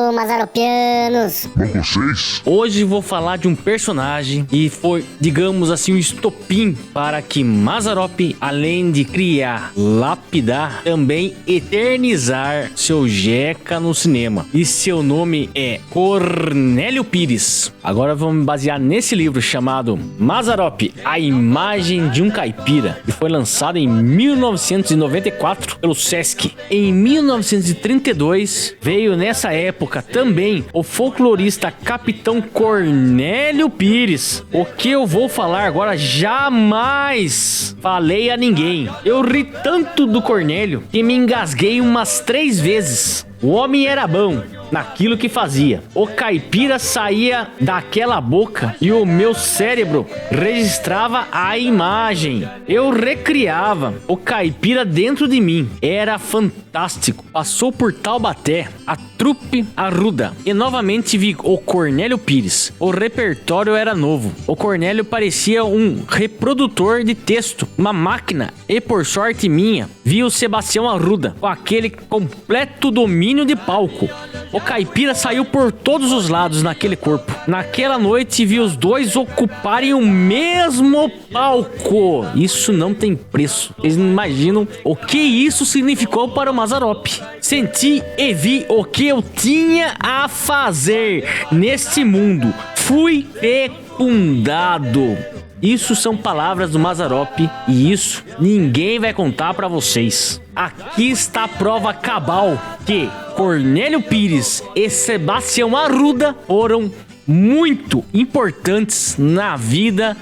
Alô, Mazaropianos! Com vocês? Hoje vou falar de um personagem que foi, digamos assim, um estopim para que Mazzaropi, além de criar, lapidar, também eternizar seu Jeca no cinema. E seu nome é Cornélio Pires. Agora vamos me basear nesse livro chamado Mazzaropi, a imagem de um caipira, que foi lançado em 1994 pelo Sesc. Em 1932 veio nessa época também o folclorista Capitão Cornélio Pires. O que eu vou falar agora jamais falei a ninguém. Eu ri tanto do Cornélio que me engasguei umas 3 vezes. O homem era bom naquilo que fazia. O caipira saía daquela boca e o meu cérebro registrava a imagem. Eu recriava o caipira dentro de mim. Era fantástico. Passou por Taubaté, a trupe Arruda, e novamente vi o Cornélio Pires. O repertório era novo. O Cornélio parecia um reprodutor de texto, uma máquina, e por sorte minha, vi o Sebastião Arruda com aquele completo domínio de palco. O caipira saiu por todos os lados naquele corpo. Naquela noite vi os dois ocuparem o mesmo palco. Isso não tem preço. Vocês não imaginam o que isso significou para o Mazzaropi. Senti e vi o que eu tinha a fazer neste mundo. Fui fecundado. Isso são palavras do Mazzaropi e isso ninguém vai contar pra vocês. Aqui está a prova cabal que Cornélio Pires e Sebastião Arruda foram muito importantes na vida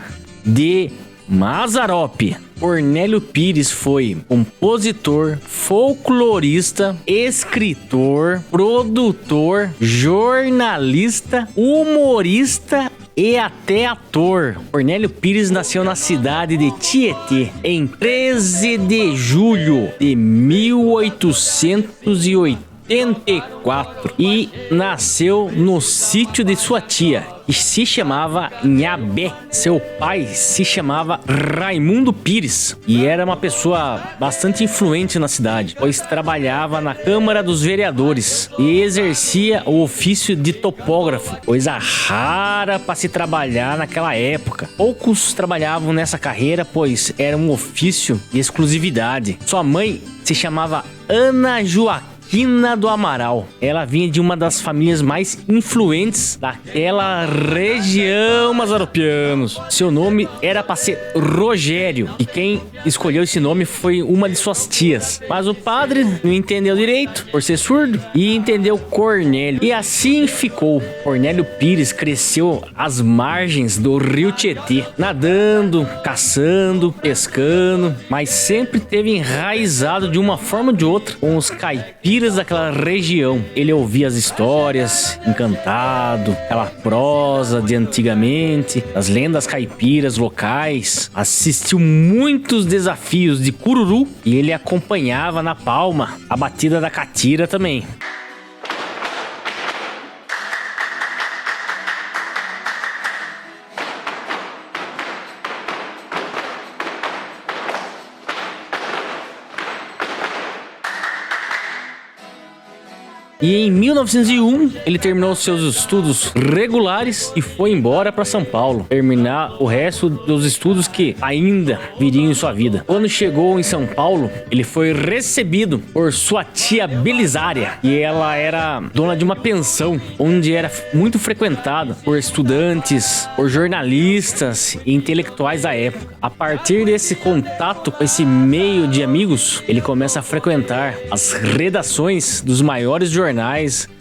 de Mazzaropi. Cornélio Pires foi compositor, folclorista, escritor, produtor, jornalista, humorista e até ator. Cornélio Pires nasceu na cidade de Tietê em 13 de julho de 1884 e nasceu no sítio de sua tia, que se chamava Nhabé. Seu pai se chamava Raimundo Pires e era uma pessoa bastante influente na cidade, pois trabalhava na Câmara dos Vereadores e exercia o ofício de topógrafo, coisa rara para se trabalhar naquela época. Poucos trabalhavam nessa carreira, pois era um ofício de exclusividade. Sua mãe se chamava Ana Joaquina do Amaral. Ela vinha de uma das famílias mais influentes daquela região, Mazzaropianos. Seu nome era para ser Rogério, e quem escolheu esse nome foi uma de suas tias. Mas o padre não entendeu direito, por ser surdo, e entendeu Cornélio. E assim ficou. Cornélio Pires cresceu às margens do rio Tietê, nadando, caçando, pescando, mas sempre teve enraizado de uma forma ou de outra com os caipiras daquela região. Ele ouvia as histórias, encantado, aquela prosa de antigamente, as lendas caipiras locais, assistiu muitos desafios de cururu e ele acompanhava na palma a batida da catira também. E em 1901 ele terminou seus estudos regulares e foi embora para São Paulo, terminar o resto dos estudos que ainda viriam em sua vida. Quando chegou em São Paulo, ele foi recebido por sua tia Belisária, e ela era dona de uma pensão onde era muito frequentada por estudantes, por jornalistas e intelectuais da época. A partir desse contato com esse meio de amigos, ele começa a frequentar as redações dos maiores jornais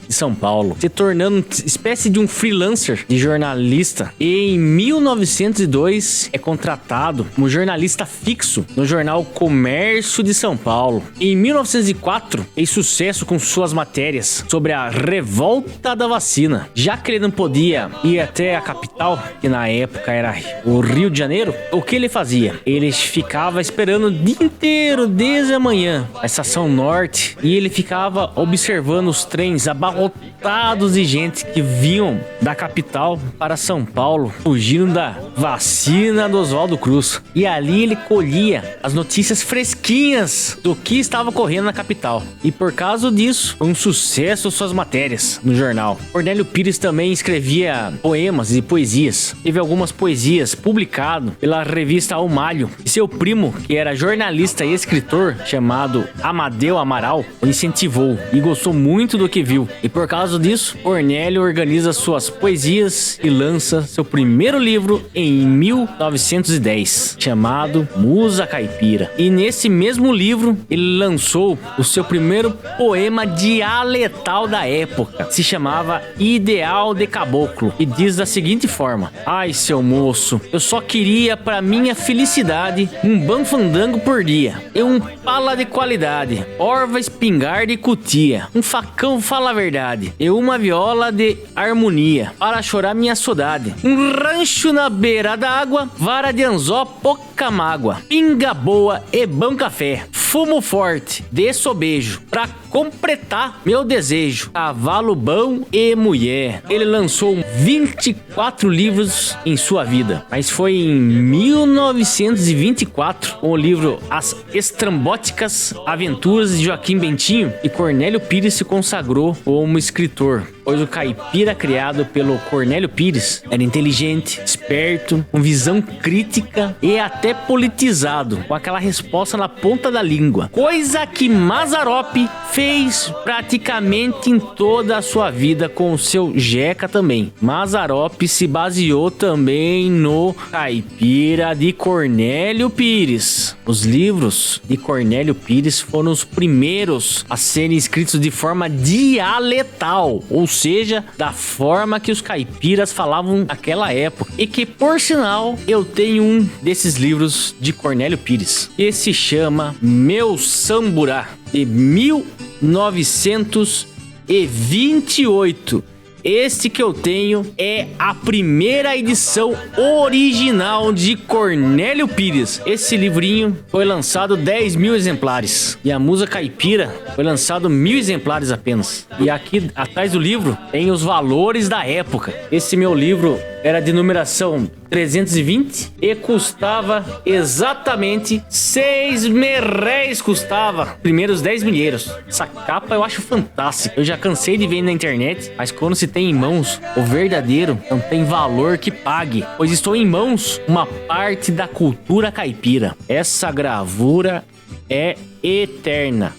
de São Paulo, se tornando espécie de um freelancer de jornalista. E em 1902 é contratado como jornalista fixo no jornal Comércio de São Paulo. Em 1904 fez sucesso com suas matérias sobre a revolta da vacina. Já que ele não podia ir até a capital, que na época era o Rio de Janeiro, o que ele fazia? Ele ficava esperando o dia inteiro, desde a manhã, a estação norte, e ele ficava observando os trens abarrotados abarrotados de gente que vinham da capital para São Paulo, fugindo da vacina do Oswaldo Cruz. E ali ele colhia as notícias fresquinhas do que estava ocorrendo na capital. E por causa disso, foi um sucesso suas matérias no jornal. Cornélio Pires também escrevia poemas e poesias. Teve algumas poesias publicadas pela revista Ao Malho. E seu primo, que era jornalista e escritor, chamado Amadeu Amaral, o incentivou e gostou muito do que viu. E por causa disso, Cornélio organiza suas poesias e lança seu primeiro livro em 1910, chamado Musa Caipira. E nesse mesmo livro, ele lançou o seu primeiro poema dialetal da época. Se chamava Ideal de Caboclo e diz da seguinte forma: ai, seu moço, eu só queria pra minha felicidade um banfandango por dia e um pala de qualidade, orva, espingarda e cutia, um facão fala a verdade e uma viola de harmonia para chorar minha saudade, um rancho na beira da água, vara de anzó, pouca mágoa, pinga boa e bom café, fumo forte de sobejo pra completar meu desejo, cavalo bom e mulher. Ele lançou 24 livros em sua vida, mas foi em 1924, com o livro As Estrambóticas Aventuras de Joaquim Bentinho, e Cornélio Pires se consagrou como escritor, pois o caipira criado pelo Cornélio Pires era inteligente, esperto, com visão crítica e até politizado, com aquela resposta na ponta da língua, coisa que Mazzaropi fez praticamente em toda a sua vida com o seu Jeca também. Mazzaropi se baseou também no caipira de Cornélio Pires. Os livros de Cornélio Pires foram os primeiros a serem escritos de forma dialetal, ou seja, da forma que os caipiras falavam naquela época. E que, por sinal, eu tenho um desses livros de Cornélio Pires, que se chama Meu Samburá, de 1928. Este que eu tenho é a primeira edição original de Cornélio Pires. Esse livrinho foi lançado 10 mil exemplares. E a Musa Caipira foi lançado 1000 exemplares apenas. E aqui atrás do livro tem os valores da época. Esse meu livro era de numeração 320 e custava exatamente 6 merréis, custava. Primeiros 10 milheiros. Essa capa eu acho fantástica. Eu já cansei de ver na internet, mas quando se tem em mãos o verdadeiro, não tem valor que pague, pois estou em mãos uma parte da cultura caipira. Essa gravura é eterna.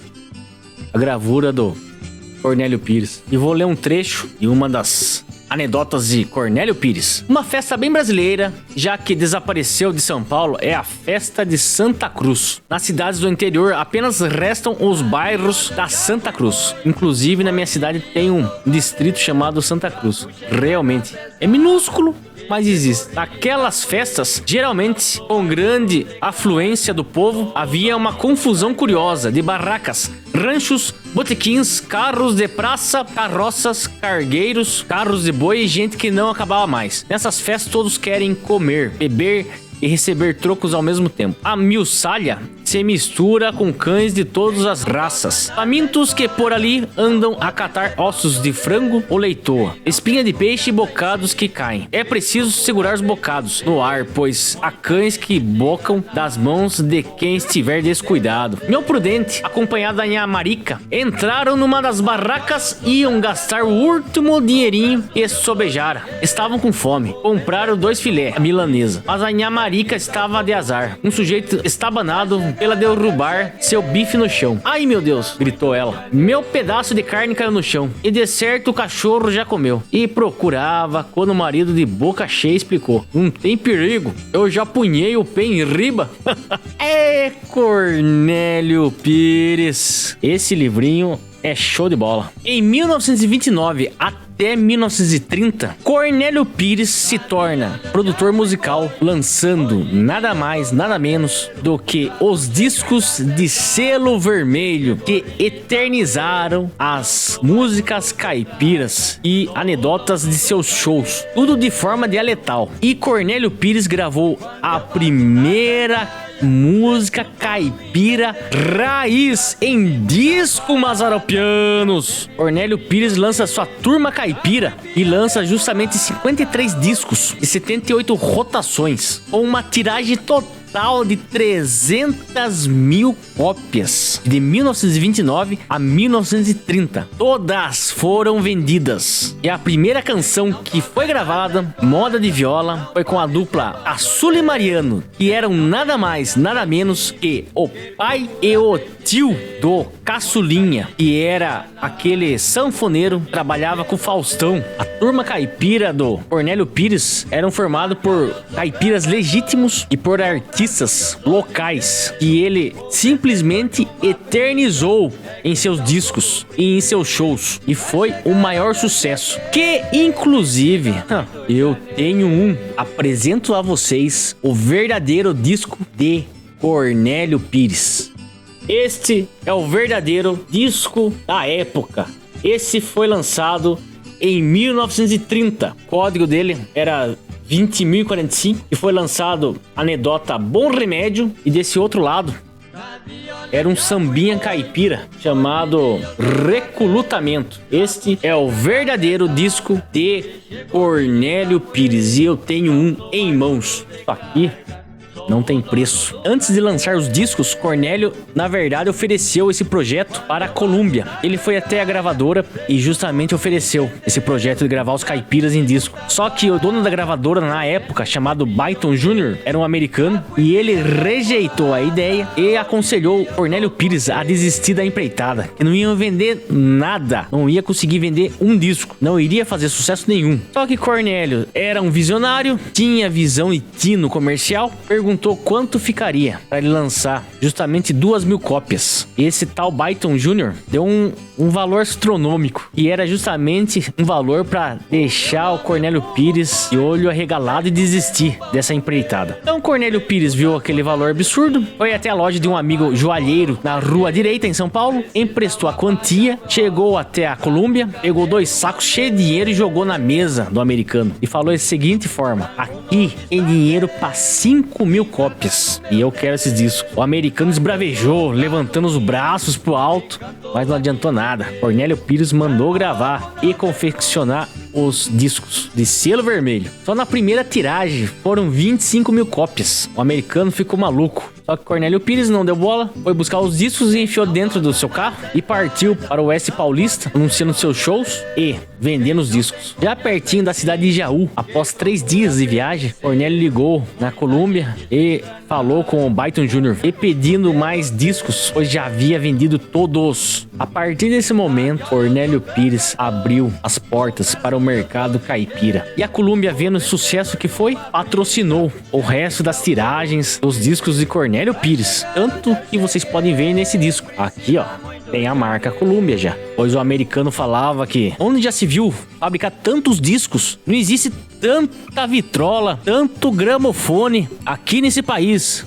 A gravura do Cornélio Pires. E vou ler um trecho de uma das anedotas de Cornélio Pires. Uma festa bem brasileira, já que desapareceu de São Paulo, é a festa de Santa Cruz. Nas cidades do interior apenas restam os bairros da Santa Cruz. Inclusive na minha cidade tem um distrito chamado Santa Cruz. Realmente é minúsculo, mas existe. Naquelas festas, geralmente com grande afluência do povo, havia uma confusão curiosa de barracas, ranchos, botequins, carros de praça, carroças, cargueiros, carros de boi e gente que não acabava mais. Nessas festas todos querem comer, beber e receber trocos ao mesmo tempo. A miuçalha se mistura com cães de todas as raças, famintos que por ali andam a catar ossos de frango ou leitoa, espinha de peixe e bocados que caem. É preciso segurar os bocados no ar, pois há cães que bocam das mãos de quem estiver descuidado. Meu prudente, acompanhado da Nha Marica, entraram numa das barracas e iam gastar o último dinheirinho e sobejaram. Estavam com fome, compraram 2 filé milanesa, mas a Nha Marica estava de azar. Um sujeito estabanado pela derrubar seu bife no chão. Ai, meu Deus, gritou ela. Meu pedaço de carne caiu no chão. E de certo o cachorro já comeu. E procurava quando o marido de boca cheia explicou. Não tem perigo, eu já punhei o pé em riba. É Cornélio Pires. Esse livrinho é show de bola. Em 1929 até 1930, Cornélio Pires se torna produtor musical, lançando nada mais, nada menos do que os discos de selo vermelho, que eternizaram as músicas caipiras e anedotas de seus shows, tudo de forma dialetal. E Cornélio Pires gravou a primeira música caipira raiz em disco, mazaropianos. Cornélio Pires lança sua Turma Caipira e lança justamente 53 discos e 78 rotações, com uma tiragem total de 300 mil cópias de 1929 a 1930. Todas foram vendidas. E a primeira canção que foi gravada, Moda de Viola, foi com a dupla Açula e Mariano, que eram nada mais, nada menos que o pai e o tio do Caçulinha, que era aquele sanfoneiro que trabalhava com o Faustão. A Turma Caipira do Cornélio Pires eram formados por caipiras legítimos e por artistas locais que ele simplesmente eternizou em seus discos e em seus shows, e foi o maior sucesso, que inclusive eu tenho apresento a vocês o verdadeiro disco de Cornélio Pires. Este é o verdadeiro disco da época. Esse foi lançado em 1930. O código dele era 20.045 e foi lançado anedota Bom Remédio, e desse outro lado era um sambinha caipira chamado Recolutamento. Este é o verdadeiro disco de Cornélio Pires e eu tenho um em mãos. Isso aqui não tem preço. Antes de lançar os discos, Cornélio, na verdade, ofereceu esse projeto para a Columbia. Ele foi até a gravadora e justamente ofereceu esse projeto de gravar os caipiras em disco. Só que o dono da gravadora na época, chamado Byton Jr., era um americano e ele rejeitou a ideia e aconselhou Cornélio Pires a desistir da empreitada, que não iam vender nada, não ia conseguir vender um disco, não iria fazer sucesso nenhum. Só que Cornélio era um visionário, tinha visão e tino comercial, perguntou quanto ficaria para ele lançar justamente 2.000 cópias. E esse tal Byton Jr. deu um valor astronômico, e era justamente um valor para deixar o Cornélio Pires de olho arregalado e desistir dessa empreitada. Então Cornélio Pires viu aquele valor absurdo, foi até a loja de um amigo joalheiro na Rua Direita, em São Paulo, emprestou a quantia, chegou até a Columbia, pegou 2 sacos cheios de dinheiro e jogou na mesa do americano e falou da seguinte forma: aqui tem dinheiro para 5.000 cópias e eu quero esses discos. O americano esbravejou, levantando os braços pro alto, mas não adiantou nada. Cornélio Pires mandou gravar e confeccionar os discos de selo vermelho. Só na primeira tiragem foram 25.000 cópias. O americano ficou maluco. Só que Cornélio Pires não deu bola, foi buscar os discos e enfiou dentro do seu carro e partiu para o Oeste Paulista, anunciando seus shows e vendendo os discos. Já pertinho da cidade de Jaú, após 3 dias de viagem, Cornélio ligou na Columbia e falou com o Byton Jr. e pedindo mais discos, pois já havia vendido todos. A partir desse momento, Cornélio Pires abriu as portas para o mercado caipira. E a Columbia, vendo o sucesso que foi, patrocinou o resto das tiragens dos discos de Cornélio Pires. Tanto que vocês podem ver nesse disco. Aqui, ó, tem a marca Columbia já. Pois o americano falava que onde já se viu fabricar tantos discos, não existe tanta vitrola, tanto gramofone aqui nesse país.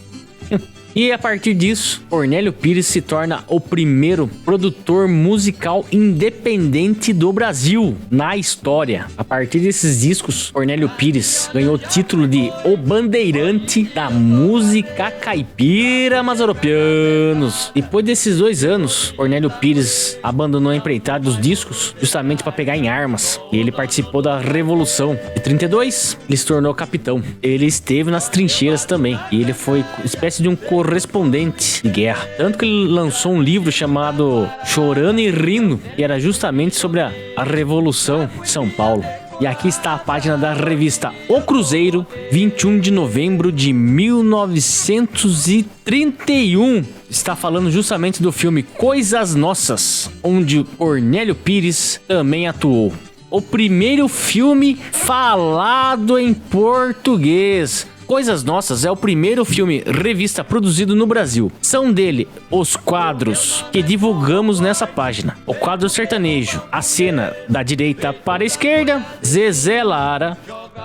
E a partir disso, Cornélio Pires se torna o primeiro produtor musical independente do Brasil na história. A partir desses discos, Cornélio Pires ganhou o título de O Bandeirante da Música Caipira, mazaropianos. Depois desses 2 anos, Cornélio Pires abandonou a empreitada dos discos justamente para pegar em armas. E ele participou da Revolução de 32, ele se tornou capitão. Ele esteve nas trincheiras também. E ele foi espécie de um correspondente de guerra. Tanto que ele lançou um livro chamado Chorando e Rindo, que era justamente sobre a Revolução de São Paulo. E aqui está a página da revista O Cruzeiro, 21 de novembro de 1931. Está falando justamente do filme Coisas Nossas, onde Cornélio Pires também atuou. O primeiro filme falado em português. Coisas Nossas é o primeiro filme revista produzido no Brasil. São dele os quadros que divulgamos nessa página. O quadro sertanejo, a cena da direita para a esquerda, Zezé Lara,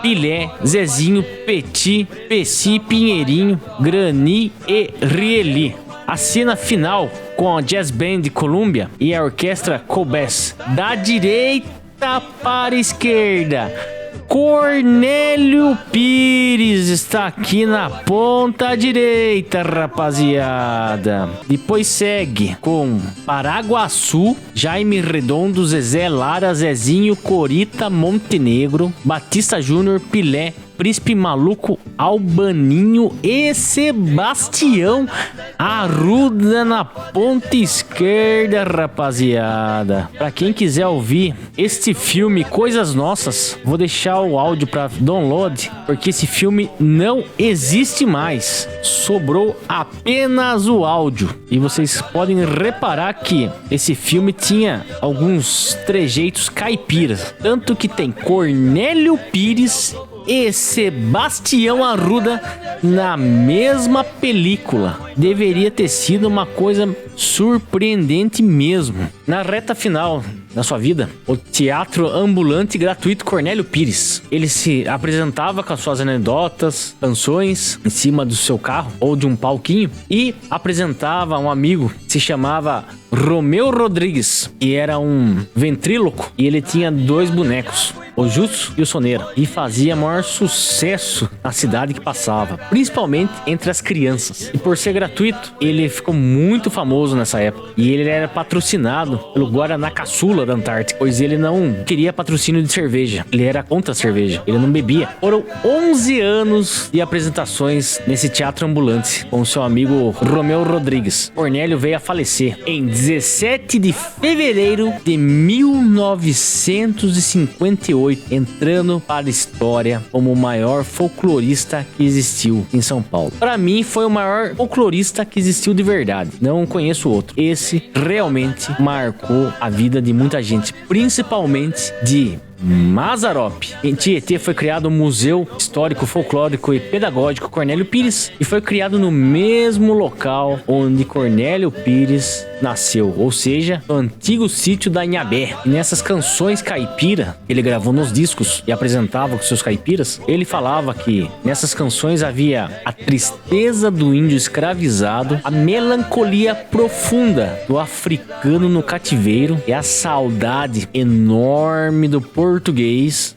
Pilé, Zezinho, Petit, Peci, Pinheirinho, Grani e Rieli. A cena final com a Jazz Band Columbia e a Orquestra Colbess. Da direita para a esquerda, Cornélio Pires está aqui na ponta direita, rapaziada. Depois segue com Paraguaçu, Jaime Redondo, Zezé Lara, Zezinho, Corita, Montenegro, Batista Júnior, Pilé, Príncipe Maluco, Albaninho e Sebastião Arruda na ponta esquerda, rapaziada. Pra quem quiser ouvir este filme Coisas Nossas, vou deixar o áudio pra download, porque esse filme não existe mais. Sobrou apenas o áudio. E vocês podem reparar que esse filme tinha alguns trejeitos caipiras. Tanto que tem Cornélio Pires e Sebastião Arruda na mesma película. Deveria ter sido uma coisa surpreendente mesmo. Na reta final da sua vida, o teatro ambulante gratuito Cornélio Pires. Ele se apresentava com as suas anedotas, canções em cima do seu carro ou de um palquinho e apresentava um amigo que se chamava Romeu Rodrigues, que era um ventríloco, e ele tinha 2 bonecos, o Justo e o Soneira, e fazia maior sucesso na cidade que passava, principalmente entre as crianças. E por ser gratuito, ele ficou muito famoso nessa época. E ele era patrocinado pelo Guaraná Caçula da Antártica, pois ele não queria patrocínio de cerveja. Ele era contra a cerveja, ele não bebia. Foram 11 anos de apresentações nesse teatro ambulante com seu amigo Romeu Rodrigues. Cornélio veio a falecer em 17 de fevereiro de 1958, entrando para a história como o maior folclorista que existiu em São Paulo. Para mim, foi o maior folclorista que existiu de verdade. Não conheço outro. Esse realmente marcou a vida de muita gente, principalmente de Mazzaropi. Em Tietê foi criado o Museu Histórico, Folclórico e Pedagógico Cornélio Pires e foi criado no mesmo local onde Cornélio Pires nasceu, ou seja, no antigo sítio da Inhabé. E nessas canções caipira que ele gravou nos discos e apresentava com seus caipiras, ele falava que nessas canções havia a tristeza do índio escravizado, a melancolia profunda do africano no cativeiro e a saudade enorme do português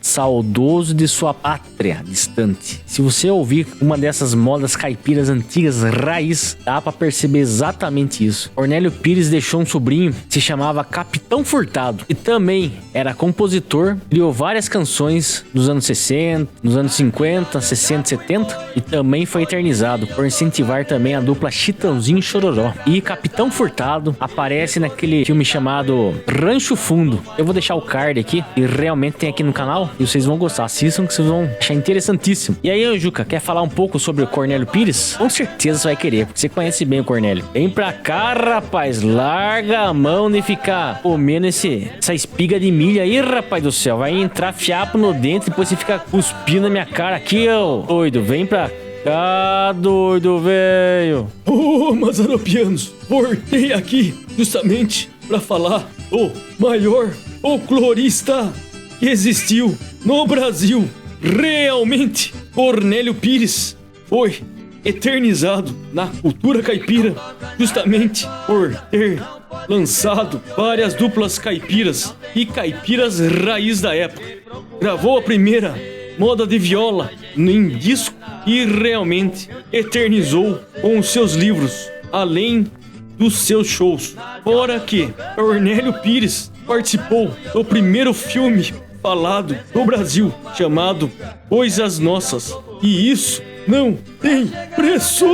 saudoso de sua pátria distante. Se você ouvir uma dessas modas caipiras antigas raiz, dá pra perceber exatamente isso. Cornélio Pires deixou um sobrinho que se chamava Capitão Furtado, e também era compositor, criou várias canções nos anos 60, nos anos 50, 60 e 70, e também foi eternizado por incentivar também a dupla Chitãozinho e Chororó. E Capitão Furtado aparece naquele filme chamado Rancho Fundo. Eu vou deixar o card aqui, e realmente tem aqui no canal, e vocês vão gostar. Assistam que vocês vão achar interessantíssimo. E aí, Juca, quer falar um pouco sobre o Cornélio Pires? Com certeza você vai querer, porque você conhece bem o Cornélio. Vem pra cá, rapaz, larga a mão de ficar comendo essa espiga de milho aí, rapaz do céu. Vai entrar fiapo no dente, depois você fica cuspindo na minha cara aqui, ô doido. Vem pra cá, doido, velho. Ô, Mazzaropianos, voltei aqui justamente pra falar o maior folclorista que existiu no Brasil. Realmente, Cornélio Pires foi eternizado na cultura caipira justamente por ter lançado várias duplas caipiras e caipiras raiz da época. Gravou a primeira moda de viola em disco e realmente eternizou com os seus livros, além dos seus shows. Fora que Cornélio Pires participou do primeiro filme falado no Brasil, chamado Coisas Nossas. E isso não tem preço!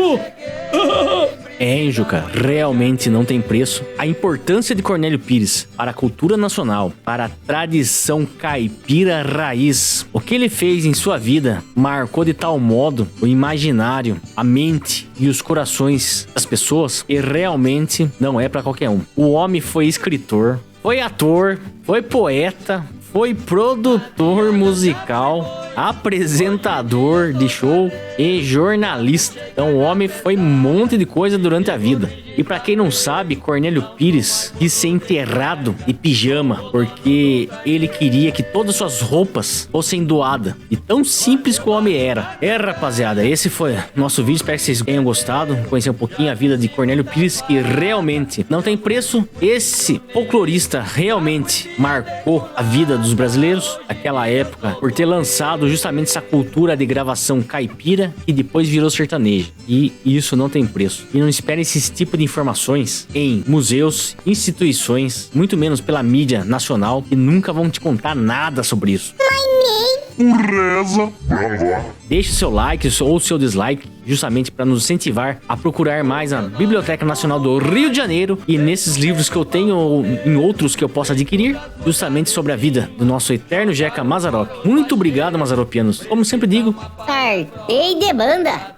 É, Juca, realmente não tem preço. A importância de Cornélio Pires para a cultura nacional, para a tradição caipira raiz. O que ele fez em sua vida marcou de tal modo o imaginário, a mente e os corações das pessoas, e realmente não é para qualquer um. O homem foi escritor, foi ator, foi poeta, foi produtor musical, apresentador de show, e jornalista. Então o homem foi um monte de coisa durante a vida. E pra quem não sabe, Cornélio Pires quis ser enterrado de pijama, porque ele queria que todas as suas roupas fossem doadas. E tão simples que o homem era. Rapaziada, esse foi nosso vídeo. Espero que vocês tenham gostado. Conhecer um pouquinho a vida de Cornélio Pires, que realmente não tem preço. Esse folclorista realmente marcou a vida dos brasileiros naquela época, por ter lançado justamente essa cultura de gravação caipira e depois virou sertanejo. E isso não tem preço. E não esperem esse tipo de informações em museus, instituições, muito menos pela mídia nacional, que nunca vão te contar nada sobre isso. Deixe seu like ou seu dislike, justamente para nos incentivar a procurar mais a Biblioteca Nacional do Rio de Janeiro e nesses livros que eu tenho ou em outros que eu possa adquirir, justamente sobre a vida do nosso eterno Jeca Mazzaropi. Muito obrigado, Mazzaropianos. Como sempre digo, Partei de banda.